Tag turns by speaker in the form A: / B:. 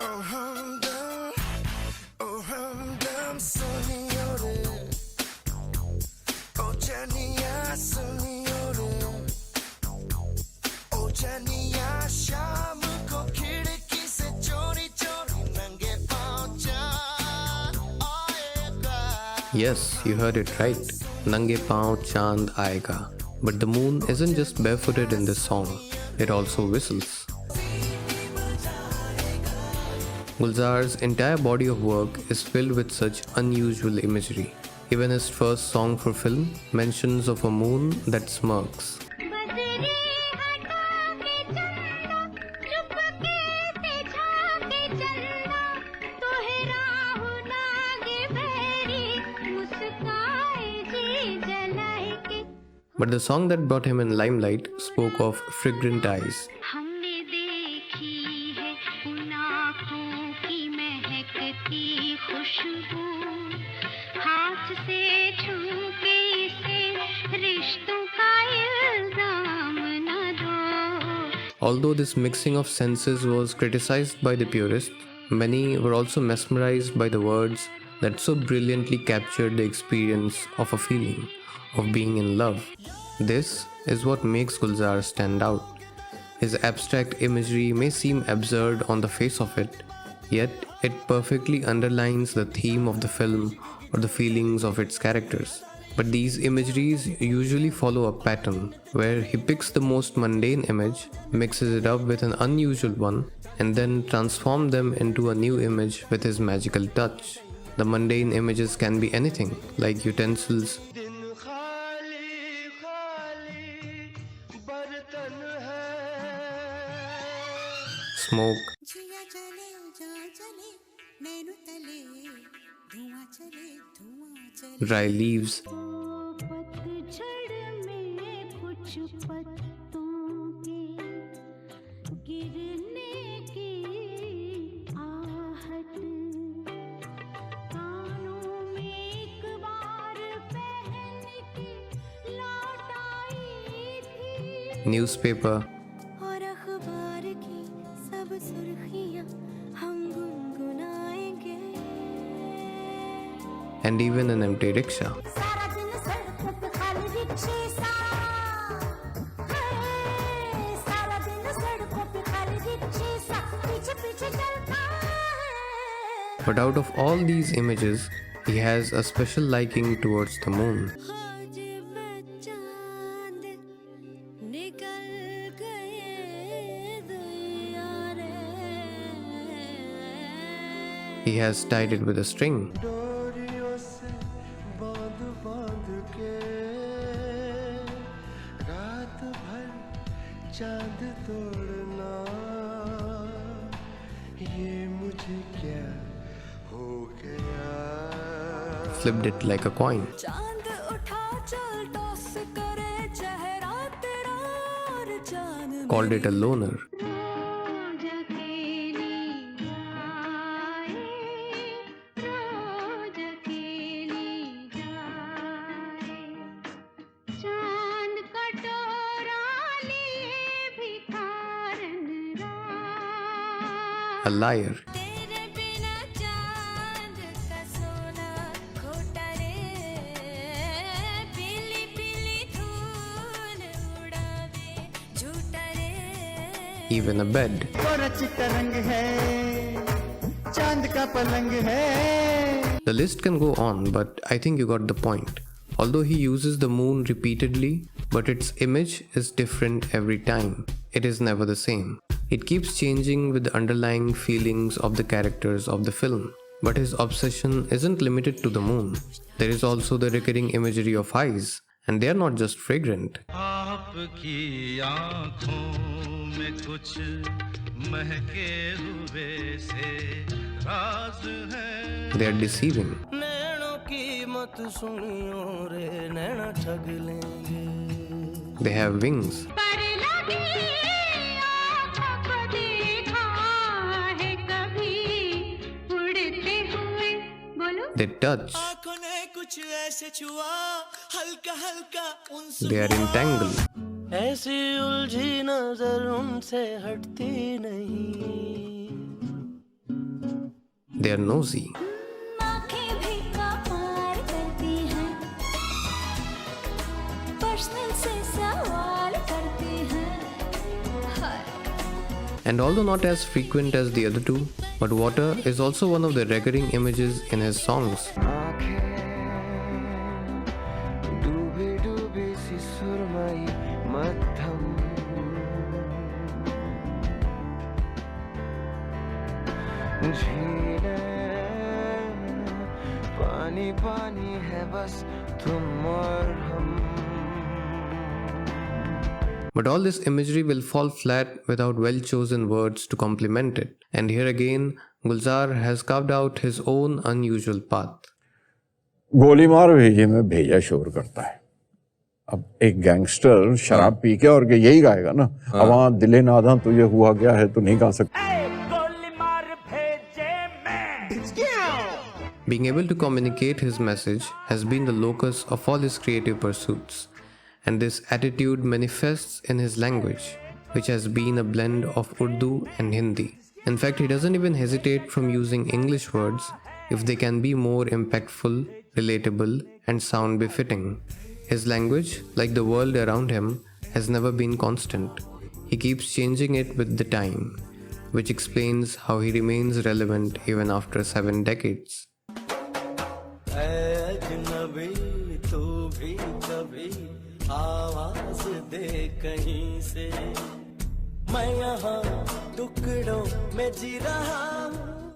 A: Oh Humdum, oh Humdum, Suniore. Oh Chhaiya Suniore. Oh Chhaiya Sham ko khidki se chori chori nange paanv chand aayega.
B: Yes, you heard it right. Nange Paanv Chand Aayega. But the moon isn't just barefooted in this song, it also whistles. Gulzar's entire body of work is filled with such unusual imagery. Even his first song for film mentions of a moon that smirks. But the song that brought him in limelight spoke of fragrant eyes.
C: हमने देखी है उन आँखों की महकती खुशबू, हाथ से छू के इसे रिश्तों का इल्जाम न दो.
B: Although this mixing of senses was criticized by the purists, many were also mesmerized by the words that so brilliantly captured the experience of a feeling, of being in love. This is what makes Gulzar stand out. His abstract imagery may seem absurd on the face of it, yet it perfectly underlines the theme of the film or the feelings of its characters. But these imageries usually follow a pattern where he picks the most mundane image, mixes it up with an unusual one, and then transforms them into a new image with his magical touch. The mundane images can be anything, like utensils, smoke,
A: जिया जले जा जले nano तले धुआं चले धुआं चले.
B: dry leaves,
C: पतझड़ में कुछ पत्तों के गिरने की आहट, कानों में एक बार पहन के लौट आई थी.
B: newspaper,
A: और अखबार की सब सुर्खियां हम गुनगुनाएंगे.
B: and even an empty rickshaw.
A: सारा दिन सड़कों पे खाली रिक्शे सा है, सारा दिन सड़कों पे खाली रिक्शे सा पीछे पीछे चलता है.
B: But out of all these images, he has a special liking towards the moon.
A: आज बचांद निकल गए दुनिया रे.
B: He has tied it with a string.
D: डोरियों से बांध बांध के रात भर चांद तोड़ना, ये मुझे क्या हो गया.
B: Flipped it like a coin.
A: चांद उठा चल टॉस करे चेहरा तेरा और चांद
B: Called it a loner.
C: रोज अकेली जाए, रोज अकेली जाए, चांद का टोरा लिए भिखारन राह.
B: A liar.
A: तेरे बिना चांद का सोना खोटा रे, पीली पीली धूल उड़ावे झूठा रे.
B: Even a bed.
D: गोरा चिट्टा रंग है, चांद का पलंग है.
B: The list can go on, but I think you got the point. Although he uses the moon repeatedly, but its image is different every time. It is never the same. It keeps changing with the underlying feelings of the characters of the film. But his obsession isn't limited to the moon. There is also the recurring imagery of eyes, and they are not just fragrant.
E: आपकी आँखों में कुछ महके हुए से राज है.
B: They are deceiving.
D: नैनों की मत सुनियो रे, नैना ठग लेंगे.
B: They have wings.
C: पर लगी आँखों को देखा है कभी उड़ते हुए, बोलो.
B: They touch.
D: आँखों ने कुछ ऐसे छुआ, हल्का हल्का उनसे
B: They are entangled.
D: ऐसी उलझी नजर उनसे हटती नहीं.
B: they are nosy.
A: आंखें भी कमाल करती हैं, पर्सनल से सवाल करती हैं, हाय।
B: And although not as frequent as the other two, but water is also one of the recurring images in his songs.
F: डूबी डूबी सी सुरमई मध्यम झीलें पानी पानी है बस तुम और हम.
B: But all this imagery will fall flat without well-chosen words to complement it. And here again, Gulzar has carved out his own unusual path.
G: गोली मार भेजे में भेजा शोर करता है. अब एक गैंगस्टर शराब पी के और यही गाएगा ना. अब वहाँ दिले नादा तुझे हुआ क्या है तो नहीं गा सकता.
B: Being able to communicate his message has been the locus of all his creative pursuits. And this attitude manifests in his language, which has been a blend of Urdu and Hindi. In fact, he doesn't even hesitate from using English words if they can be more impactful, relatable, and sound befitting. His language, like the world around him, has never been constant. He keeps changing it with the time, which explains how he remains relevant even after 7 decades.
H: आवाज दे कहीं से मैं यहाँ टुकड़ों में जी रहा